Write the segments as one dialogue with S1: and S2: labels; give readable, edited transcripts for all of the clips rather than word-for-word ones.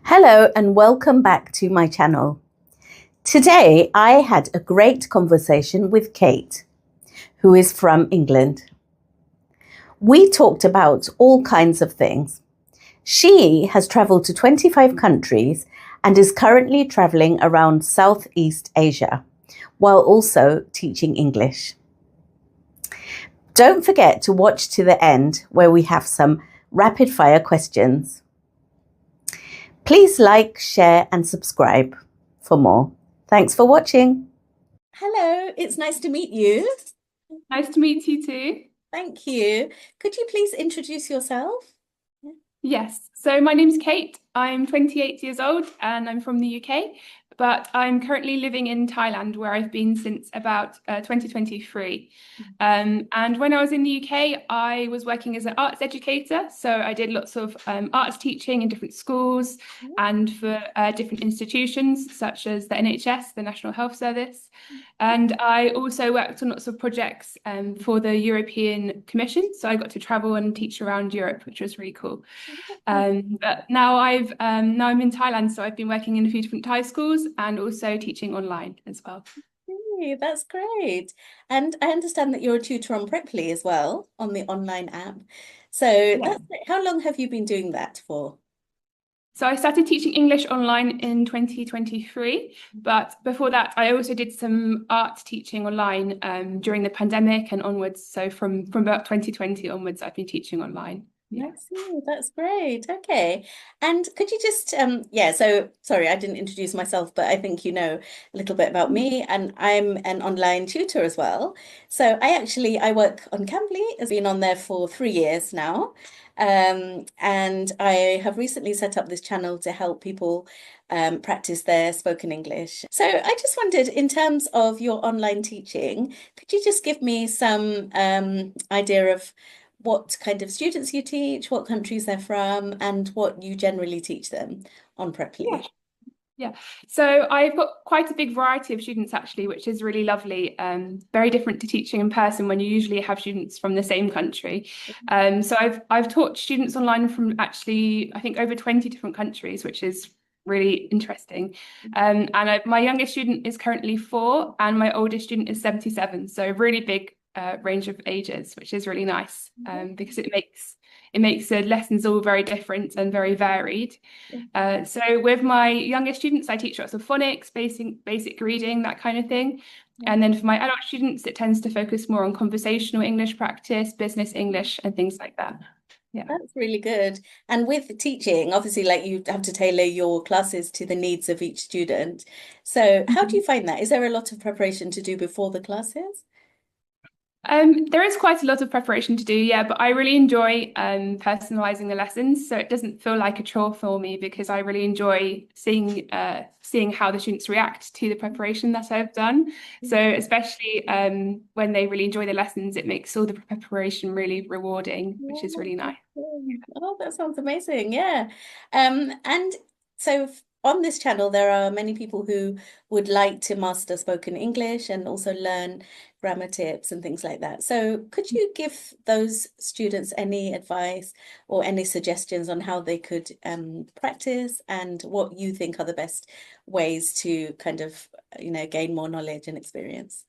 S1: Hello and welcome back to my channel. Today I had a great conversation with Kate, who is from England. We talked about all kinds of things. She has travelled to 25 countries and is currently travelling around Southeast Asia while also teaching English. Don't forget to watch to the end where we have some rapid fire questions. Please like, share and subscribe for more. Thanks for watching. Hello, it's nice to meet you.
S2: Nice to meet you too.
S1: Thank you. Could you please introduce yourself?
S2: Yes, so my name's Kate. I'm 28 years old and I'm from the UK, but I'm currently living in Thailand where I've been since about 2023. And when I was in the UK, I was working as an arts educator. So I did lots of arts teaching in different schools and for different institutions such as the NHS, the National Health Service. And I also worked on lots of projects for the European Commission. So I got to travel and teach around Europe, which was really cool. But now I'm in Thailand, so I've been working in a few different Thai schools and also teaching online as well.
S1: Hey, that's great. And I understand that you're a tutor on Preply as well on the online app. So how long have you been doing that for?
S2: So I started teaching English online in 2023, but before that, I also did some art teaching online during the pandemic and onwards. So from about 2020 onwards, I've been teaching online.
S1: I see, that's great. Okay. And could you just so sorry, I didn't introduce myself, but I think you know a little bit about me, and I'm an online tutor as well. So I work on Cambly. I've been on there for 3 years now. And I have recently set up this channel to help people practice their spoken English. So I just wondered, in terms of your online teaching, could you just give me some idea of what kind of students you teach, what countries they're from, and what you generally teach them on Preply?
S2: Yeah, so I've got quite a big variety of students actually, which is really lovely. Very different to teaching in person when you usually have students from the same country. So I've taught students online from actually I think over 20 different countries, which is really interesting. My youngest student is currently 4, and my oldest student is 77. So really big range of ages, which is really nice because it makes the lessons all very different and very varied. So with my younger students, I teach lots of phonics, basic reading, that kind of thing. And then for my adult students, it tends to focus more on conversational English practice, business English, and things like that. Yeah.
S1: That's really good. And with teaching, obviously, like you have to tailor your classes to the needs of each student. So how do you find that? Is there a lot of preparation to do before the classes?
S2: There is quite a lot of preparation to do, yeah, but I really enjoy personalizing the lessons, so it doesn't feel like a chore for me because I really enjoy seeing how the students react to the preparation that I've done. So especially when they really enjoy the lessons, it makes all the preparation really rewarding, which is really nice.
S1: Oh, that sounds amazing. Yeah. And so on this channel, there are many people who would like to master spoken English and also learn grammar tips and things like that. So could you give those students any advice or any suggestions on how they could practice and what you think are the best ways to kind of, gain more knowledge and experience?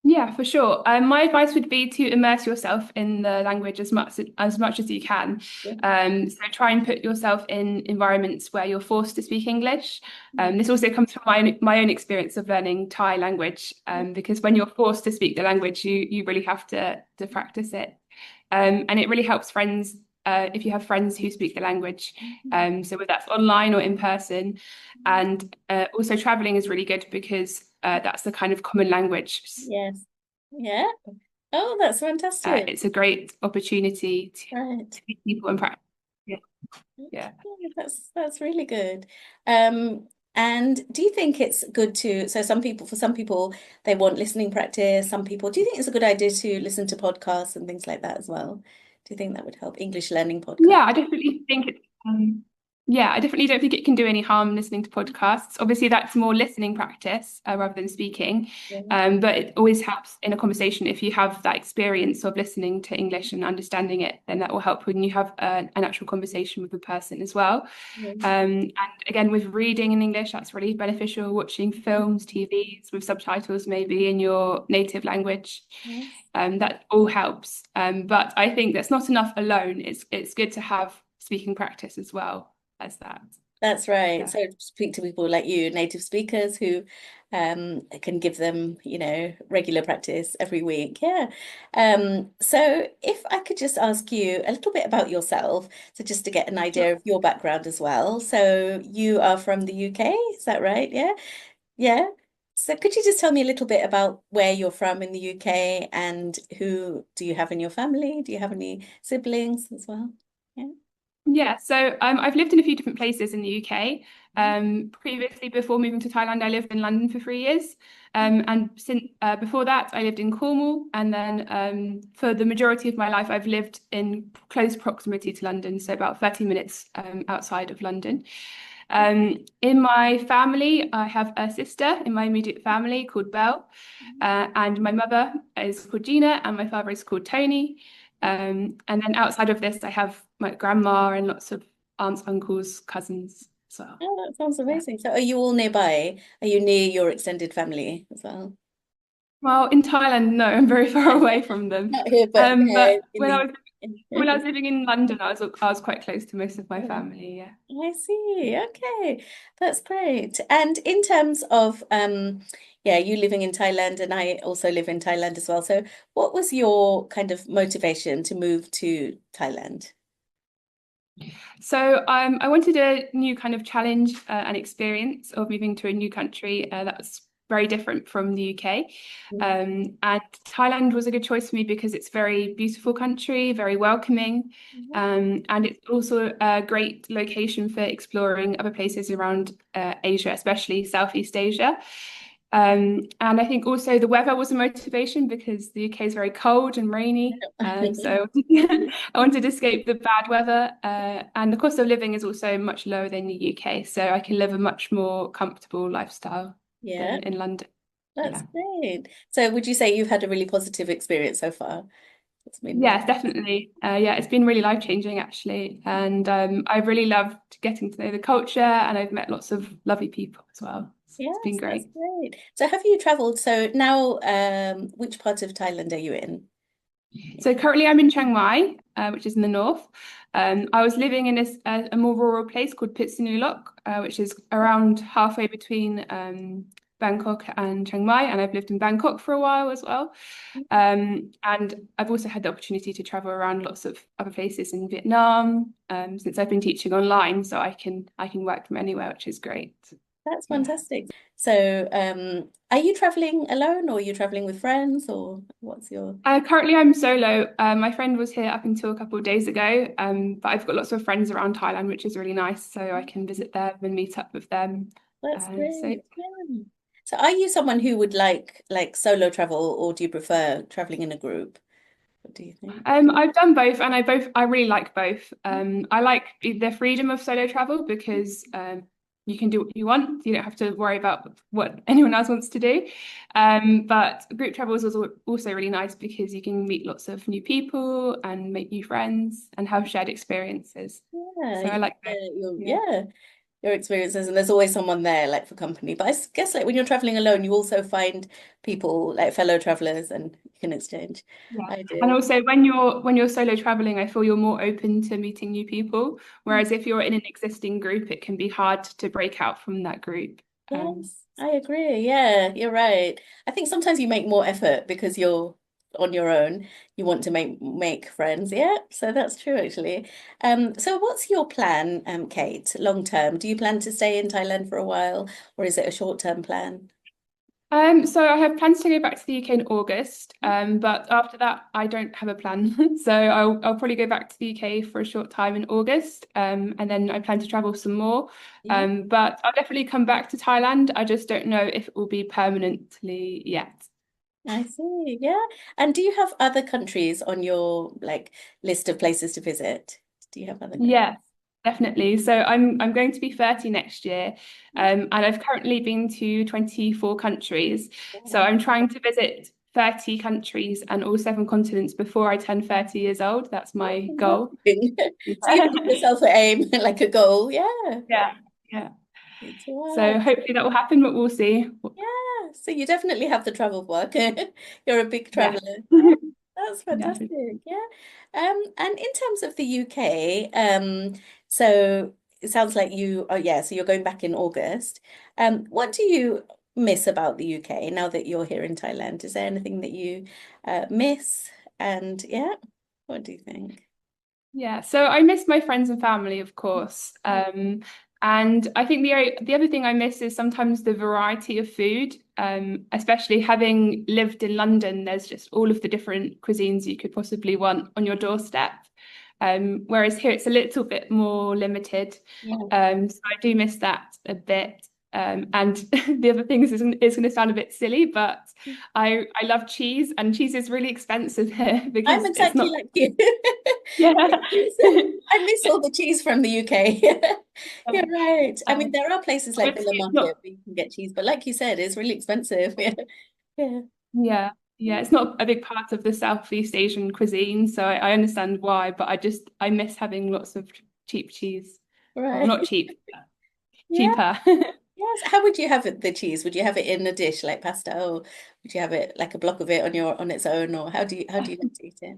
S2: Yeah, for sure. My advice would be to immerse yourself in the language as much as you can. So try and put yourself in environments where you're forced to speak English. This also comes from my own experience of learning Thai language, because when you're forced to speak the language, you really have to practice it. And it really helps friends if you have friends who speak the language. So whether that's online or in person. And also traveling is really good because that's the kind of common language.
S1: Yes. Yeah. Oh, that's fantastic.
S2: It's a great opportunity
S1: Right.
S2: to meet people and practice. Yeah. Yeah.
S1: That's really good. And do you think it's good to, so for some people, they want listening practice. Some people, do you think it's a good idea to listen to podcasts and things like that as well? Do you think that would help English learning podcasts?
S2: Yeah, I definitely think it's Yeah, I definitely don't think it can do any harm listening to podcasts. Obviously, that's more listening practice rather than speaking.
S1: Yeah.
S2: But it always helps in a conversation if you have that experience of listening to English and understanding it, then that will help when you have an actual conversation with the person as well.
S1: Yeah.
S2: And again, with reading in English, that's really beneficial. Watching films, TVs with subtitles maybe in your native language,
S1: Yes.
S2: that all helps. But I think that's not enough alone. It's good to have speaking practice as well as that.
S1: That's right.
S2: Yeah.
S1: So speak to people like you, native speakers who can give them, regular practice every week. Yeah. So if I could just ask you a little bit about yourself, so just to get an idea of your background as well. So you are from the UK, is that right? Yeah. Yeah. So could you just tell me a little bit about where you're from in the UK and who do you have in your family? Do you have any siblings as well? Yeah.
S2: Yeah, so I've lived in a few different places in the UK. Previously, before moving to Thailand, I lived in London for 3 years. And since before that, I lived in Cornwall. And then for the majority of my life, I've lived in close proximity to London, so about 30 minutes outside of London. In my family, I have a sister in my immediate family called Belle, and my mother is called Gina, and my father is called Tony. And then outside of this, I have my grandma and lots of aunts, uncles, cousins as well.
S1: Oh, that sounds
S2: Yeah.
S1: amazing. So are you all nearby? Are you near your extended family as well?
S2: Well, in Thailand, no, I'm very far away from them.
S1: Not here, but yeah,
S2: But
S1: in the
S2: when I was living in London, I was quite close to most of my family. Yeah.
S1: I see. Okay. That's great. And in terms of yeah, you living in Thailand and I also live in Thailand as well. So what was your kind of motivation to move to Thailand?
S2: So I wanted a new kind of challenge and experience of moving to a new country that was very different from the UK.
S1: Mm.
S2: And Thailand was a good choice for me because it's a very beautiful country, very welcoming, and it's also a great location for exploring other places around Asia, especially Southeast Asia. And I think also the weather was a motivation because the UK is very cold and rainy. So I wanted to escape the bad weather. And the cost of living is also much lower than the UK. So I can live a much more comfortable lifestyle
S1: Yeah,
S2: than in London.
S1: that's
S2: Yeah.
S1: great. So would you say you've had a really positive experience so far? It's been really
S2: Yes, definitely. Yeah, it's been really life-changing actually. And I've really loved getting to know the culture and I've met lots of lovely people as well. It's been
S1: yes, that's
S2: great.
S1: great. So have you traveled? So now which part of Thailand are you in?
S2: So currently I'm in Chiang Mai, which is in the north. I was living in a more rural place called Pitsanulok, which is around halfway between Bangkok and Chiang Mai, and I've lived in Bangkok for a while as well. And I've also had the opportunity to travel around lots of other places in Vietnam, since I've been teaching online, so I can work from anywhere, which is great.
S1: That's
S2: Yeah.
S1: fantastic. So, are you traveling alone or are you traveling with friends or what's your
S2: Currently, I'm solo. My friend was here up until a couple of days ago, but I've got lots of friends around Thailand, which is really nice. So I can visit them and meet up with them.
S1: That's
S2: So
S1: great. Yeah. So, are you someone who would like solo travel or do you prefer traveling in a group? What do you think?
S2: I've done both, and I really like both. I like the freedom of solo travel because you can do what you want. You don't have to worry about what anyone else wants to do. But group travel is also really nice because you can meet lots of new people and make new friends and have shared experiences.
S1: Yeah,
S2: So I like both. Yeah.
S1: yeah, your experiences, and there's always someone there like for company. But guess like when you're traveling alone, you also find people like fellow travelers and you can exchange
S2: Yeah. And
S1: ideas.
S2: also when you're solo traveling, I feel you're more open to meeting new people. Whereas if you're in an existing group, it can be hard to break out from that group.
S1: Yes, I agree. Yeah, you're right. I think sometimes you make more effort because you're on your own. You want to make friends. Yeah, so that's true actually. So what's your plan, Kate, long term? Do you plan to stay in Thailand for a while, or is it a short-term plan?
S2: So I have plans to go back to the UK in August, but after that, I don't have a plan. So I'll probably go back to the UK for a short time in August, and then I plan to travel some more.
S1: Yeah,
S2: But I'll definitely come back to Thailand. I just don't know if it will be permanently yet.
S1: I see. Yeah. And do you have other countries on your like list of places to visit? Do you have other countries?
S2: Yes. definitely. So I'm going to be 30 next year, and I've currently been to 24 countries. So
S1: Yeah.
S2: I'm trying to visit 30 countries and all seven continents before I turn 30 years old. That's my goal.
S1: Amazing. So you've given yourself an aim, like a goal. Yeah.
S2: Yeah, yeah.
S1: It's
S2: So
S1: wow.
S2: hopefully that will happen, but we'll see.
S1: Yeah. So you definitely have the travel work. You're a big
S2: Yeah,
S1: traveler. That's
S2: definitely.
S1: fantastic. Yeah. And in terms of the UK, so it sounds like yeah, so you're going back in August. What do you miss about the UK now that you're here in Thailand? Is there anything that you miss? And yeah, what do you think?
S2: Yeah, so I miss my friends and family, of course. And I think the other thing I miss is sometimes the variety of food. Especially having lived in London, there's just all of the different cuisines you could possibly want on your doorstep. Whereas here it's a little bit more limited.
S1: Yeah.
S2: So I do miss that a bit. And the other thing is going to sound a bit silly, but I love cheese, and cheese is really expensive here
S1: I'm
S2: because it's
S1: exactly
S2: not.
S1: like you.
S2: Yeah.
S1: I miss all the cheese from the UK. You're right. I mean, there are places like
S2: Obviously,
S1: Villa
S2: it's
S1: Market
S2: not.
S1: where you can get cheese, but like you said, it's really expensive. Yeah. Yeah.
S2: Yeah, yeah, it's not a big part of the Southeast Asian cuisine, so I understand why. But I miss having lots of cheap cheese. Well,
S1: Right.
S2: not cheap,
S1: Yeah.
S2: cheaper.
S1: Yes. How would you have it, the cheese? Would you have it in a dish like pasta, or would you have it like a block of it on its own, or how do you like to eat it?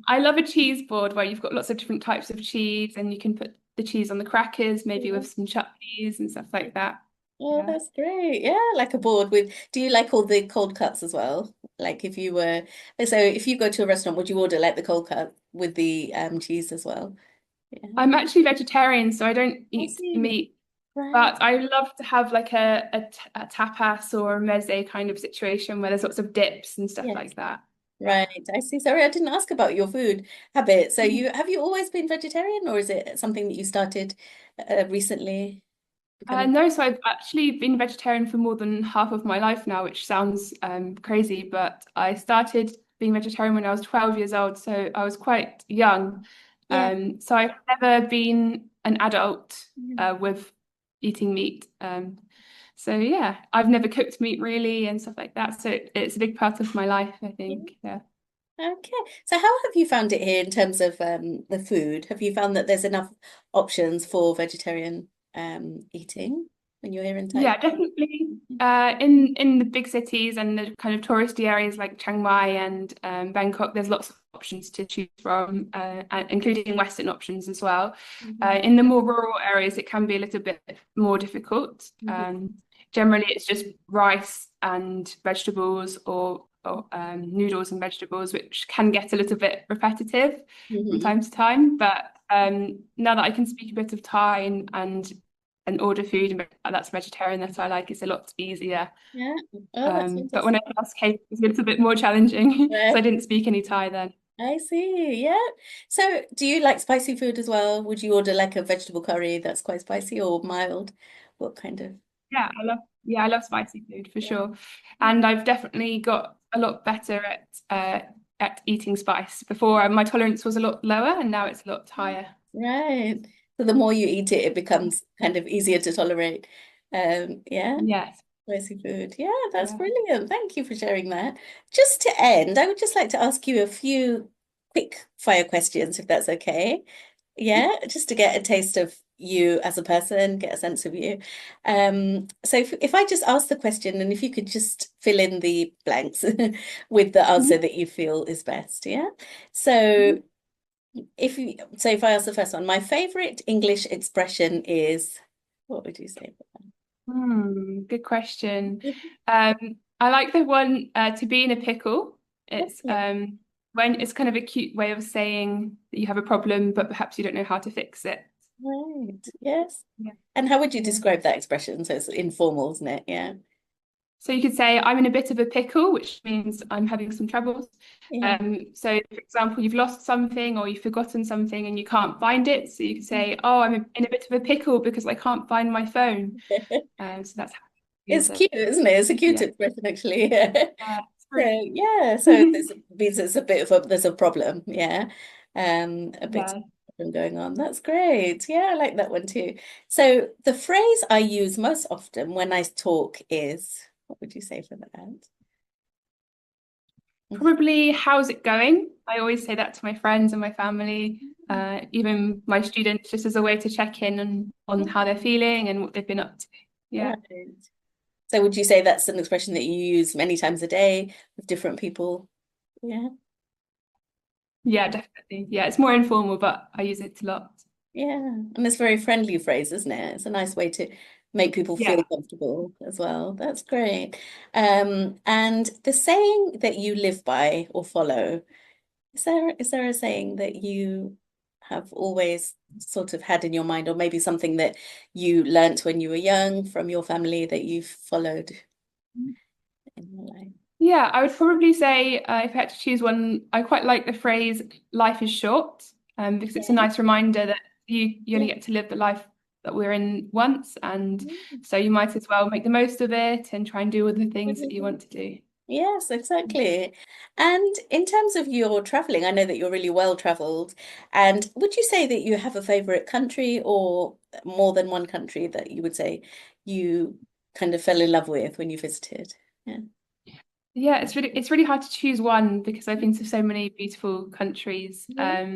S2: I love a cheese board where you've got lots of different types of cheese, and you can put the cheese on the crackers, maybe
S1: Yeah.
S2: with some chutneys and stuff like that.
S1: Oh,
S2: Yeah.
S1: that's great. Yeah, like a board with, do you like all the cold cuts as well? Like if you were, so if you go to a restaurant, would you order like the cold cut with the cheese as well? Yeah.
S2: I'm actually vegetarian, so I don't
S1: I
S2: eat
S1: see.
S2: meat.
S1: Right.
S2: But I love to have like a tapas or a meze kind of situation where there's lots of dips and stuff
S1: Yes.
S2: like that. Yeah.
S1: Right. I see. Sorry, I didn't ask about your food habit. So you have you always been vegetarian, or is it something that you started recently becoming?
S2: No, so I've actually been vegetarian for more than half of my life now, which sounds crazy, but I started being vegetarian when I was 12 years old, so I was quite young.
S1: Yeah.
S2: So I've never been an adult
S1: Yeah.
S2: with eating meat. So yeah, I've never cooked meat really and stuff like that. So it's a big part of my life, I
S1: Yeah.
S2: think. Yeah.
S1: Okay. So how have you found it here in terms of the food? Have you found that there's enough options for vegetarian eating when you're here in Thailand?
S2: Yeah, definitely. In the big cities and the kind of touristy areas like Chiang Mai and Bangkok, there's lots of options to choose from, including Western options as well.
S1: Mhm.
S2: In the more rural areas, it can be a little bit more difficult.
S1: Mhm.
S2: Generally, it's just rice and vegetables or noodles and vegetables, which can get a little bit repetitive from
S1: Mhm.
S2: time to time. But now that I can speak a bit of Thai and order food and that's vegetarian that I like, it's a lot easier.
S1: Yeah. Oh, that's
S2: But when
S1: fantastic.
S2: I first came, it was a little bit more challenging because I
S1: Right.
S2: didn't speak any Thai then.
S1: I see. Yeah. So do you like spicy food as well? Would you order like a vegetable curry that's quite spicy or mild? What kind of?
S2: Yeah, I love spicy food for
S1: Yeah.
S2: sure. And I've definitely got a lot better at eating spice. Before my tolerance was a lot lower and now it's a lot higher.
S1: Right. So the more you eat it, it becomes kind of easier to tolerate. Yeah.
S2: Yes.
S1: Spicy food. Yeah, that's
S2: Yeah.
S1: brilliant. Thank you for sharing that. Just to end, I would just like to ask you a few quick fire questions, if that's okay. Yeah, just to get a taste of you as a person, get a sense of you. So if I just ask the question and if you could just fill in the blanks with the answer
S2: Mhm.
S1: that you feel is best, yeah? So if I ask the first one, my favorite English expression is, what would you say?
S2: Good question. Um, I like the one to be in a pickle. It's
S1: Yeah.
S2: when it's kind of a cute way of saying that you have a problem, but perhaps you don't know how to fix it.
S1: Right. Yes.
S2: Yeah.
S1: And how would you
S2: Yeah.
S1: describe that expression? So it's informal, isn't it? Yeah.
S2: So you could say, I'm in a bit of a pickle, which means I'm having some troubles.
S1: Yeah.
S2: So for example, you've lost something or you've forgotten something and you can't find it. So you could say, oh, in a bit of a pickle because I can't find my phone. So that's how you use
S1: It's
S2: it.
S1: cute, isn't it? It's a cute
S2: Yeah.
S1: expression, actually.
S2: It's
S1: So
S2: very
S1: yeah, so
S2: cute.
S1: there's means it's a bit of a there's a problem. Yeah. A bit
S2: Yeah.
S1: spectrum going on. That's great. Yeah, I like that one too. So the phrase I use most often when I talk is, what would you say for that?
S2: Probably, how's it going? I always say that to my friends and my family, even my students, just as a way to check in on how they're feeling and what they've been up to. Yeah.
S1: Right. So would you say that's an expression that you use many times a day with different people? Yeah.
S2: Yeah, definitely. Yeah, it's more informal, but I use it a lot.
S1: Yeah. And it's a very friendly phrase, isn't it? It's a nice way to make people
S2: Yeah.
S1: feel comfortable as well. That's great. And the saying that you live by or follow, is there a saying that you have always sort of had in your mind, or maybe something that you learnt when you were young from your family that you've followed in your life?
S2: Yeah, I would probably say if I had to choose one, I quite like the phrase "life is short," because it's a
S1: Yeah.
S2: nice reminder that you
S1: Yeah.
S2: only get to live the life that we're in once, and so you might as well make the most of it and try and do all the things that you want to do.
S1: Yes, exactly. And in terms of your traveling, I know that you're really well traveled. And would you say that you have a favorite country or more than one country that you would say you kind of fell in love with when you visited? Yeah.
S2: Yeah, it's really hard to choose one because I've been to so many beautiful countries.
S1: Yeah.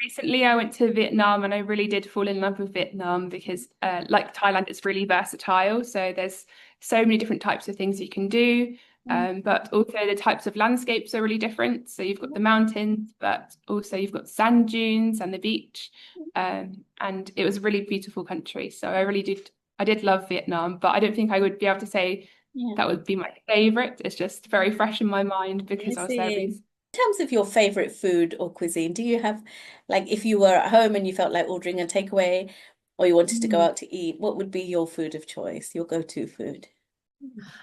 S2: Recently I went to Vietnam and I really did fall in love with Vietnam because like Thailand, it's really versatile. So there's so many different types of things you can do. But also the types of landscapes are really different. So you've got the mountains, but also you've got sand dunes and the beach. And it was a really beautiful country. So I did love Vietnam, but I don't think I would be able to say
S1: Yeah.
S2: that would be my favorite. It's just very fresh in my mind
S1: I
S2: because I was there
S1: see.
S2: recently.
S1: In terms of your favorite food or cuisine, do you have, like, if you were at home and you felt like ordering a takeaway or you wanted to go
S2: Mm.
S1: out to eat, what would be your food of choice, your go-to food?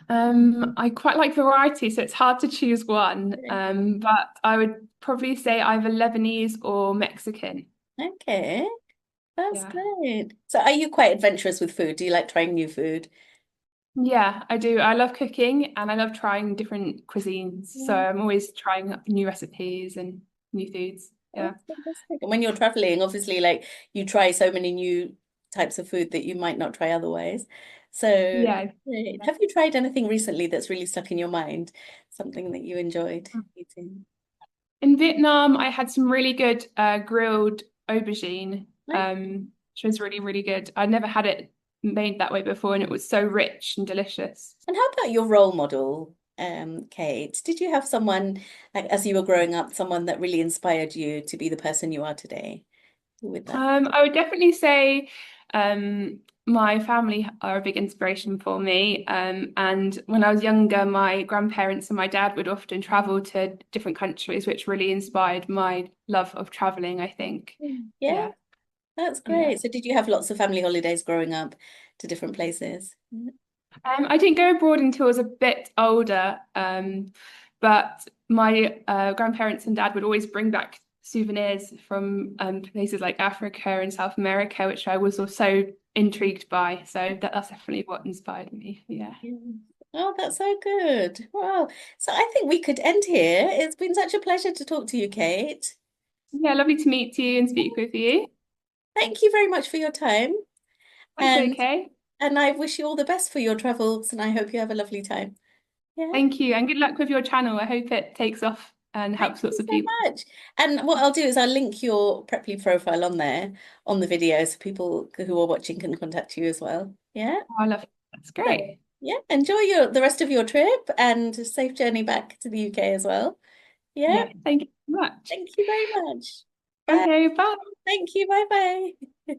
S2: I quite like variety, so it's hard to choose one.
S1: Okay.
S2: But I would probably say either Lebanese or Mexican.
S1: Okay. That's
S2: Yeah.
S1: great. So are you quite adventurous with food? Do you like trying new food?
S2: Yeah, I do. I love cooking and I love trying different cuisines. So
S1: Yeah,
S2: I'm always trying up new recipes and new foods. Yeah.
S1: that's fantastic. And when you're traveling, obviously, like you try so many new types of food that you might not try otherwise. So
S2: Yeah.
S1: great. Have you tried anything recently that's really stuck in your mind? Something that you enjoyed eating?
S2: In Vietnam, I had some really good grilled aubergine,
S1: Right.
S2: which was really, really good. I'd never had it made that way before, and it was so rich and delicious.
S1: And how about your role model, Kate? Did you have someone, like as you were growing up, someone that really inspired you to be the person you are today? With that.
S2: I would definitely say my family are a big inspiration for me. And when I was younger, my grandparents and my dad would often travel to different countries, which really inspired my love of traveling, I think.
S1: Yeah.
S2: Yeah.
S1: That's
S2: Yeah.
S1: great. So did you have lots of family holidays growing up to different places?
S2: I didn't go abroad until I was a bit older, but my grandparents and dad would always bring back souvenirs from places like Africa and South America, which I was also intrigued by. So that's definitely what inspired me. Yeah.
S1: Yeah. Oh, that's so good. Wow. So I think we could end here. It's been such a pleasure to talk to you, Kate.
S2: Yeah, lovely to meet you and speak with you.
S1: Thank you very much for your time.
S2: That's
S1: And
S2: okay.
S1: and I wish you all the best for your travels and I hope you have a lovely time. Yeah.
S2: Thank you, and good luck with your channel. I hope it takes off and
S1: Thank
S2: helps
S1: you
S2: lots of
S1: so
S2: people.
S1: much. And what I'll do is I'll link your Preply profile on there on the video so people who are watching can contact you as well. Yeah.
S2: Oh, I love it. That's
S1: So,
S2: great.
S1: yeah, enjoy the rest of your trip and a safe journey back to the UK as well. Yeah,
S2: Yeah, thank you so much.
S1: thank you very much. Bye.
S2: Okay, bye.
S1: Thank you. Bye bye.